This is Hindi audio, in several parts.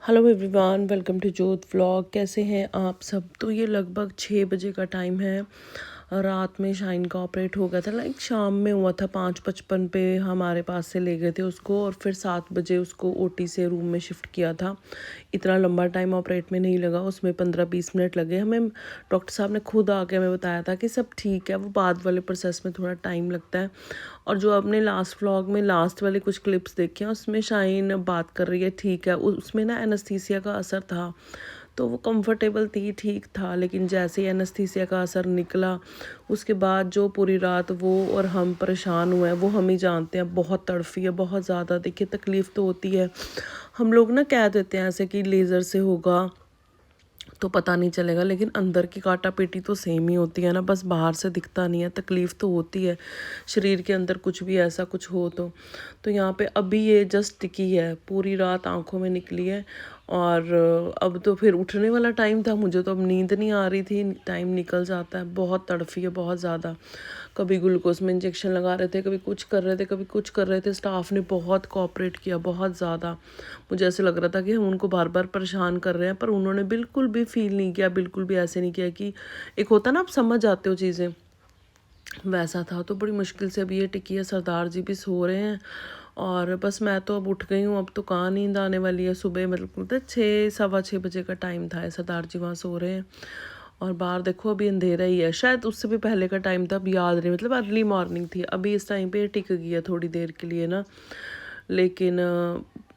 हेलो एवरीवन, वेलकम टू जोत व्लॉग। कैसे हैं आप सब? तो ये लगभग 6 बजे का टाइम है। रात में शाइन का ऑपरेट हो गया था, लाइक शाम में हुआ था। 5:55 पे हमारे पास से ले गए थे उसको और फिर 7 बजे उसको ओटी से रूम में शिफ्ट किया था। इतना लंबा टाइम ऑपरेट में नहीं लगा, उसमें 15-20 मिनट लगे हमें। डॉक्टर साहब ने खुद आके हमें बताया था कि सब ठीक है, वो बाद वाले प्रोसेस में थोड़ा टाइम लगता है। और जो आपने लास्ट व्लॉग में लास्ट वाले कुछ क्लिप्स देखे हैं उसमें शाइन बात कर रही है, ठीक है। उसमें ना एनेस्थीसिया का असर था तो वो कंफर्टेबल थी, ठीक था। लेकिन जैसे ही एनेस्थीसिया का असर निकला उसके बाद जो पूरी रात वो और हम परेशान हुए हैं वो हम ही जानते हैं। बहुत तड़फी है, बहुत ज़्यादा। देखिए तकलीफ़ तो होती है। हम लोग ना कह देते हैं ऐसे कि लेज़र से होगा तो पता नहीं चलेगा, लेकिन अंदर की काटा पेटी तो सेम ही होती है ना, बस बाहर से दिखता नहीं है। तकलीफ़ तो होती है शरीर के अंदर, कुछ भी ऐसा कुछ हो तो यहाँ पे अभी ये जस्ट टिकी है, पूरी रात आंखों में निकली है। और अब तो फिर उठने वाला टाइम था, मुझे तो अब नींद नहीं आ रही थी। टाइम निकल जाता है। बहुत तड़फी है, बहुत ज़्यादा। कभी ग्लूकोज में इंजेक्शन लगा रहे थे, कभी कुछ कर रहे थे, कभी कुछ कर रहे थे। स्टाफ ने बहुत कोऑपरेट किया, बहुत ज़्यादा। मुझे ऐसे लग रहा था कि हम उनको बार बार परेशान कर रहे हैं, पर उन्होंने बिल्कुल भी फील नहीं किया, बिल्कुल भी ऐसे नहीं किया कि एक होता ना, आप समझ जाते हो चीज़ें, वैसा था। तो बड़ी मुश्किल से अभी ये टिकी है। सरदार जी भी सो रहे हैं और बस मैं तो अब उठ गई हूँ। अब तो कहाँ नींद आने वाली है। सुबह मतलब 6-6:15 बजे का टाइम था। सरदार जी वहाँ सो रहे हैं और बाहर देखो अभी अंधेरा ही है। शायद उससे भी पहले का टाइम था, अब याद नहीं, मतलब अर्ली मॉर्निंग थी। अभी इस टाइम पे टिक गई है थोड़ी देर के लिए ना। लेकिन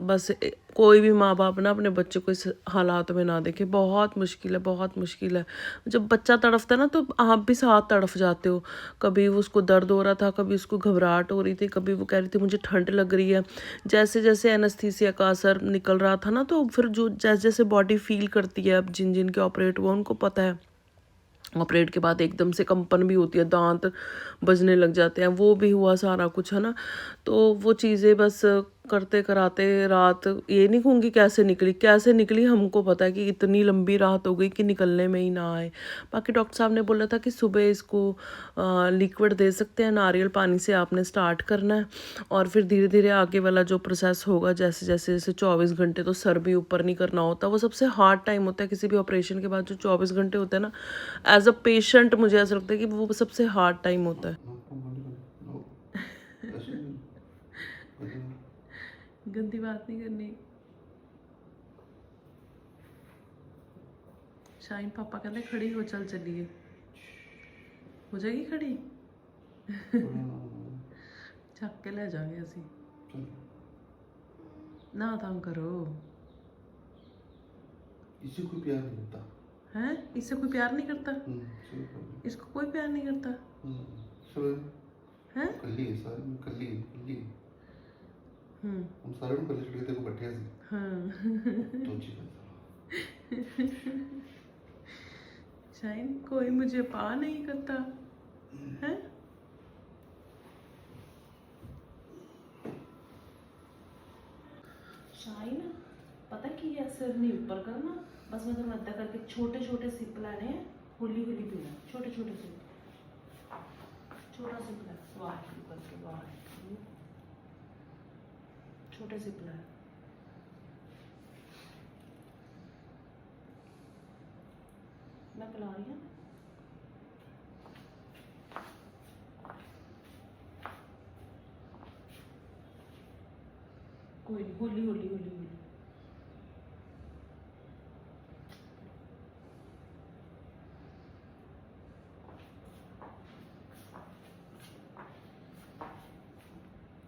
बस कोई भी माँ बाप ना अपने बच्चे को इस हालात में ना देखे। बहुत मुश्किल है, बहुत मुश्किल है। जब बच्चा तड़फता है ना तो आप भी साथ तड़फ जाते हो। कभी उसको दर्द हो रहा था, कभी उसको घबराहट हो रही थी, कभी वो कह रही थी मुझे ठंड लग रही है। जैसे जैसे एनेस्थीसिया का असर निकल रहा था ना, तो फिर जो जैसे जैसे बॉडी फील करती है, अब जिन जिन के ऑपरेट हुआ उनको पता है। ऑपरेट के बाद एकदम से कंपन भी होती है, दांत बजने लग जाते हैं, वो भी हुआ सारा कुछ, है ना। तो वो चीज़ें बस करते कराते रात, ये नहीं कहूँगी कैसे निकली, कैसे निकली हमको पता है कि इतनी लंबी रात हो गई कि निकलने में ही ना आए। बाकी डॉक्टर साहब ने बोला था कि सुबह इसको लिक्विड दे सकते हैं, नारियल पानी से आपने स्टार्ट करना है और फिर धीरे धीरे आगे वाला जो प्रोसेस होगा, जैसे जैसे जैसे 24 घंटे तो सर भी ऊपर नहीं करना होता। वो सबसे हार्ड टाइम होता है किसी भी ऑपरेशन के बाद, जो 24 घंटे होते हैं ना। एज अ पेशेंट मुझे ऐसा लगता है कि वो सबसे हार्ड टाइम होता है। गंदी बात नहीं करनी। शाइन पापा कहते खड़ी हो, चल चलिए। हो जाएगी खड़ी। छक के ले जाएंगे असी ना, तंग करो। इससे कोई प्यार नहीं करता है, इससे कोई प्यार नहीं करता। इसको कोई प्यार नहीं करता है। कल्ली है सारे में, कल्ली है, कल्ली है। हम सारे में कल्ले छुड़े थे को बैठे हैं। हाँ तो जी शाइन कोई मुझे पा नहीं करता है। शाइन पता की है, सिर नहीं ऊपर करना, बस मैं तुम्हें अद्दा करके छोटे छोटे सिप लाने हैं, होली होली पीना, छोटे छोटे सिप, छोटा सिप ला, वाह करके वाह, छोटे सिप ला। मैं पिला रही हूँ। कोई नहीं, होली होली होली होली।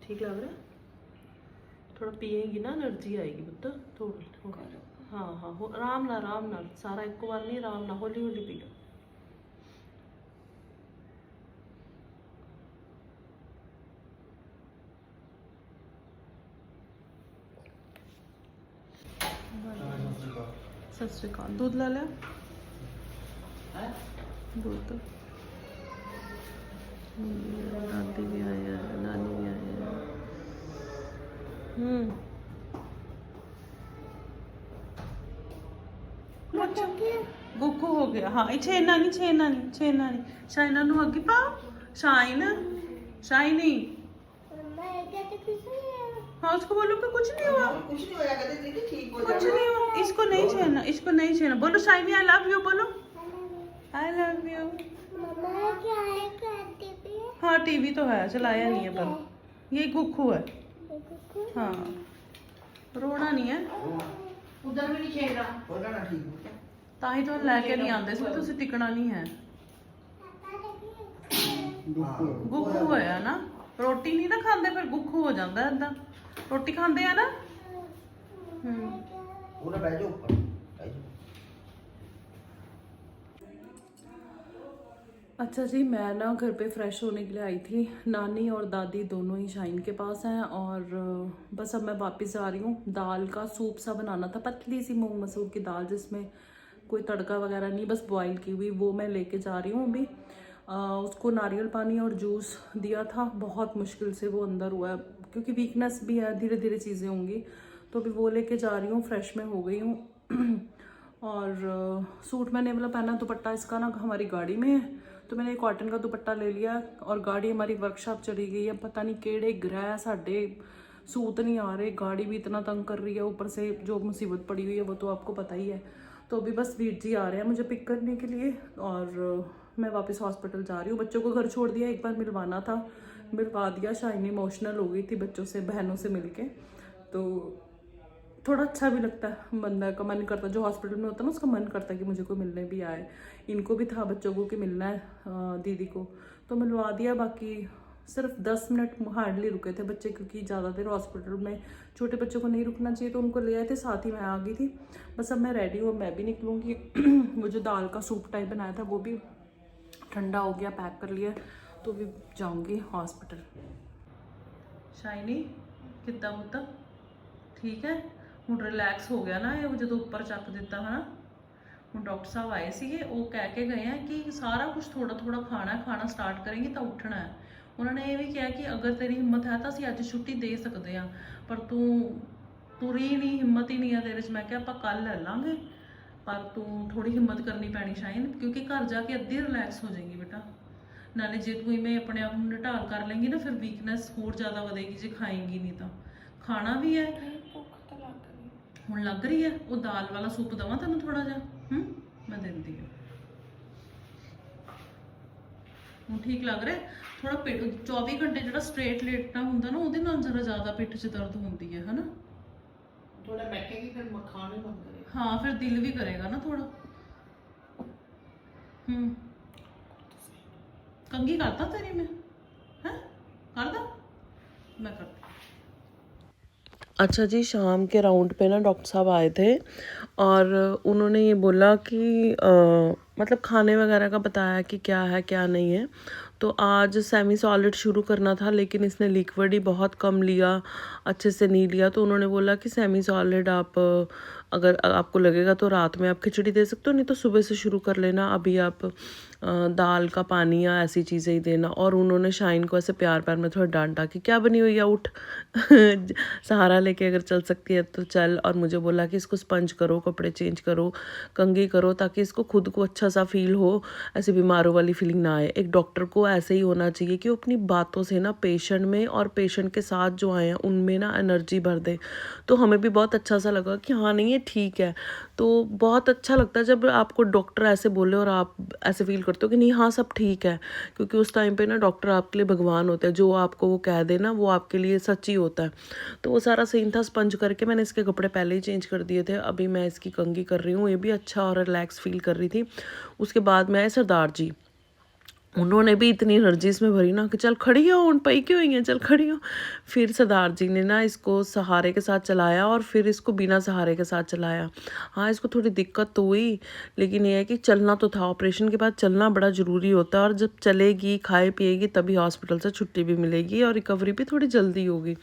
ठीक लग रहा है? थोड़ा पिएगी ना एनर्जी आएगी पुत्र, थोड़ा। हाँ हाँ, आराम ना, आराम ना, सारा एक बार नहीं, आराम ना, होली होली पी लो। सत श्री अकाल। दूध ला लिया? दूध तो दादी भी आई है, नानी भी आई है। गुक्कू हो गया। हाँ, छेना नहीं, छेना नहीं, छेना नहीं। शाइना नु अगे पाओ। Shine, shiny. हाँ, उसको बोलो कि कुछ नहीं हुआ, कुछ नहीं हुआ, कुछ नहीं हुआ। इसको नहीं छेड़ना, इसको नहीं छेड़ना। बोलो शाइनी आई लव यू, बोलो आई लव यू। मम्मा क्या है कहते पे? हाँ टीवी तो है, चलाया नहीं है, पर ये गुखू है। हाँ रोना नहीं है, उधर भी नहीं छेड़ रहा। ताही तो लैके नहीं आते इसमें, तुसी टिकना नहीं है। गुखू है ना, रोटी नहीं ना खाते फिर गुखू हो जाता है। इदा रोटी खाते है ना। अच्छा जी, मैं ना घर पे फ्रेश होने के लिए आई थी। नानी और दादी दोनों ही शाइन के पास हैं और बस अब मैं वापस आ रही हूँ। दाल का सूप सा बनाना था, पतली सी मूंग मसूर की दाल जिसमें कोई तड़का वगैरह नहीं, बस बॉईल की हुई, वो मैं लेके जा रही हूँ अभी। उसको नारियल पानी और जूस दिया था, बहुत मुश्किल से वो अंदर हुआ है क्योंकि वीकनेस भी है, धीरे धीरे चीज़ें होंगी। तो अभी वो लेके जा रही हूँ, फ्रेश में हो गई हूँ। और सूट मैंने वाला पहना, दुपट्टा इसका ना हमारी गाड़ी में है, तो मैंने कॉटन का दुपट्टा ले लिया। और गाड़ी हमारी वर्कशॉप चली गई है, पता नहीं केड़े ग्रह साढ़े सूत नहीं आ रहे, गाड़ी भी इतना तंग कर रही है, ऊपर से जो मुसीबत पड़ी हुई है वो तो आपको पता ही है। तो अभी बस वीर जी आ रहे हैं मुझे पिक करने के लिए और मैं वापस हॉस्पिटल जा रही हूँ। बच्चों को घर छोड़ दिया, एक बार मिलवाना था, मिलवा दिया। शाइनी इमोशनल हो गई थी बच्चों से, बहनों से मिलके, तो थोड़ा अच्छा भी लगता है, बंदा का मन करता, जो हॉस्पिटल में होता है ना उसका मन करता है कि मुझे कोई मिलने भी आए। इनको भी था बच्चों को कि मिलना है दीदी को, तो मिलवा दिया। बाकी सिर्फ 10 मिनट हार्डली रुके थे बच्चे, क्योंकि ज़्यादा देर हॉस्पिटल में छोटे बच्चों को नहीं रुकना चाहिए, तो उनको ले आए थे, साथ ही मैं आ गई थी। बस अब मैं रेडी हूँ, मैं भी निकलूँगी। वो जो दाल का सूप टाइप बनाया था वो भी ठंडा हो गया, पैक कर लिया, तो भी जाऊँगी हॉस्पिटल। शाइनी कितना पुत्त ठीक है ਹੁਣ रिलैक्स हो गया ना, ये जो ऊपर चक दिता है ना। ਹੁਣ डॉक्टर साहब आए थे, वो कह के गए हैं कि सारा कुछ थोड़ा थोड़ा खाना है, खाना स्टार्ट करेंगे तो उठना है। उन्होंने ये भी कहा कि अगर तेरी हिम्मत है तो असं अज छुट्टी दे सकते हैं, पर तू तुरी नहीं, हिम्मत ही नहीं है तेरे च। मैं क्या आप कल ले लाँगे, पर तू थोड़ी हिम्मत करनी पैनी शायद, क्योंकि घर जाके अद्धी रिलैक्स हो जाएगी बेटा। नाले जे तू इवें अपने आप निढाल कर लेंगी ना, फिर वीकनेस होर ज़्यादा वधेगी जे खाएंगी नहीं तो। खाना भी है, ਹੁਣ ਲੱਗ ਰਹੀ ਹੈ। ਉਹ ਦਾਲ ਵਾਲਾ ਸੂਪ ਦਵਾਂ ਤੈਨੂੰ ਥੋੜਾ ਜਿਹਾ? ਮੈਂ ਦਿੰਦੀ ਹਾਂ। ਹੁਣ ਠੀਕ ਲੱਗ ਰਿਹਾ ਥੋੜਾ? ਪਿੱਠ 24 ਘੰਟੇ ਜਿਹੜਾ ਸਟ੍ਰੇਟ ਲੇਟਣਾ ਹੁੰਦਾ ਨਾ, ਉਹਦੇ ਨਾਲ ਜਰਾ ਜ਼ਿਆਦਾ ਪਿੱਠ 'ਚ ਦਰਦ ਹੁੰਦੀ ਹੈ ਹਨਾ। थोड़ा बैठेगी फिर खाने मन करेगा। हाँ फिर दिल भी करेगा ना थोड़ा। कंघी करता तेरी में है, कर दा मैं करती। अच्छा जी, शाम के राउंड पे ना डॉक्टर साहब आए थे और उन्होंने ये बोला कि मतलब खाने वगैरह का बताया कि क्या है क्या नहीं है। तो आज सेमी सॉलिड शुरू करना था, लेकिन इसने लिक्विड ही बहुत कम लिया, अच्छे से नहीं लिया। तो उन्होंने बोला कि सेमी सॉलिड आप अगर आपको लगेगा तो रात में आप खिचड़ी दे सकते हो, नहीं तो सुबह से शुरू कर लेना। अभी आप दाल का पानी या ऐसी चीज़ें ही देना। और उन्होंने शाइन को ऐसे प्यार प्यार में थोड़ा डांटा कि क्या बनी हुई है, उठ सहारा लेके अगर चल सकती है तो चल। और मुझे बोला कि इसको स्पंज करो, कपड़े चेंज करो, कंघी करो, ताकि इसको खुद को अच्छा सा फील हो, ऐसे बीमारों वाली फीलिंग ना आए। एक डॉक्टर को ऐसे ही होना चाहिए कि वो अपनी बातों से ना पेशेंट में और पेशेंट के साथ जो आए हैं उनमें ना एनर्जी भर दे। तो हमें भी बहुत अच्छा सा लगा कि हाँ नहीं ये ठीक है। तो बहुत अच्छा लगता है जब आपको डॉक्टर ऐसे बोले और आप ऐसे फील करते हो कि नहीं हाँ सब ठीक है, क्योंकि उस टाइम पे ना डॉक्टर आपके लिए भगवान होते हैं। जो आपको वो कह दे ना वो आपके लिए सच ही होता है। तो वो सारा सीन था। स्पंज करके मैंने इसके कपड़े पहले ही चेंज कर दिए थे, अभी मैं इसकी कंघी कर रही हूँ। ये भी अच्छा और रिलैक्स फील कर रही थी। उसके बाद में आए सरदार जी, उन्होंने भी इतनी एनर्जी इसमें भरी ना कि चल खड़ी हो, उन पई क्यों हुई है, चल खड़ी हो। फिर सरदार जी ने ना इसको सहारे के साथ चलाया और फिर इसको बिना सहारे के साथ चलाया। हाँ इसको थोड़ी दिक्कत तो हुई, लेकिन ये है कि चलना तो था। ऑपरेशन के बाद चलना बड़ा ज़रूरी होता है, और जब चलेगी खाए पिएगी तभी हॉस्पिटल से छुट्टी भी मिलेगी और रिकवरी भी थोड़ी जल्दी होगी।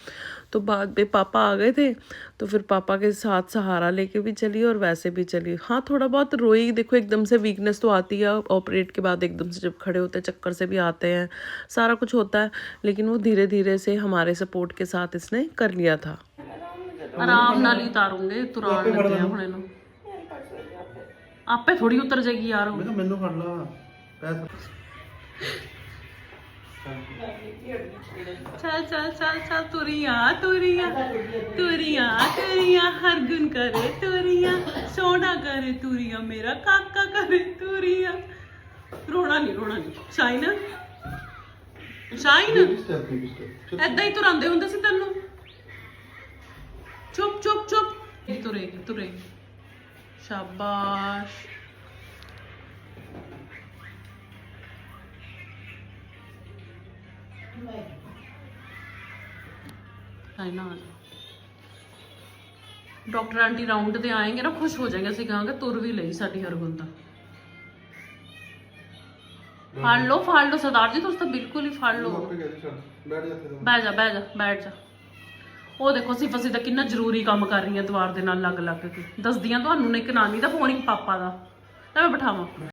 तो बाद में पापा आ गए थे, तो फिर पापा के साथ सहारा लेके भी चली और वैसे भी चली। हाँ थोड़ा बहुत रोई, देखो एकदम से वीकनेस तो आती है ऑपरेट के बाद, एकदम से जब खड़े होते हैं चक्कर से भी आते हैं, सारा कुछ होता है, लेकिन वो धीरे धीरे से हमारे सपोर्ट के साथ इसने कर लिया था। आराम नाल ही उतारूंगे, तुरान लगे हैं हुणे नूं, आपे थोड़ी उतर जाएगी यार। मैनू फड़ ला पैर। चल चल चल चल तुरिया तुरिया तुरिया तुरिया, हर गुन करे तुरिया। ਤੂਰੀਆਂ ਸੋਹਣਾ ਕਰੇ ਤੂਰੀਆਂ ਮੇਰਾ ਕਾਕਾ ਕਰੇ ਤੂਰੀਆਂ ਰੋਣਾ ਨਹੀਂ ਸ਼ਾਈਨ ਬੇਬੀ ਸਟੈਪ ਏਦਾਂ ਹੀ ਤੁਰਾਂਦੇ ਹੁੰਦੇ ਸੀ ਤੈਨੂੰ ਚੁੱਪ ਚੁੱਪ ਚੁੱਪ ਤੁਰੇਗੀ ਸ਼ਾਬਾਸ਼ ना डॉक्टर आंटी राउंड ते आएंगे ना खुश हो जाएंगे ਅਸੀਂ ਕਹਾਂਗੇ ਤੁਰ ਵੀ ਲਈ ਸਾਡੀ ਹਰਗੁੰਦਾ ਫੜ ਲਓ ਸਰਦਾਰ ਜੀ ਤੁਸੀਂ ਤਾਂ ਬਿਲਕੁਲ ਹੀ ਫੜ ਲਓ ਬੈਠ ਜਾ ਉਹ ਦੇਖੋ ਸਿਫ ਅਸੀਂ ਤਾਂ ਕਿੰਨਾ ਜ਼ਰੂਰੀ ਕੰਮ ਕਰ ਰਹੀਆਂ ਦੀਵਾਰ ਦੇ ਨਾਲ ਲੱਗ ਕੇ ਦੱਸਦੀਆਂ ਤੁਹਾਨੂੰ ਨੇ ਇੱਕ ਨਾਨੀ ਦਾ ਫੋਨ ਇੱਕ ਪਾਪਾ ਦਾ ਤਾਂ ਮੈਂ ਬਿਠਾਵਾਂ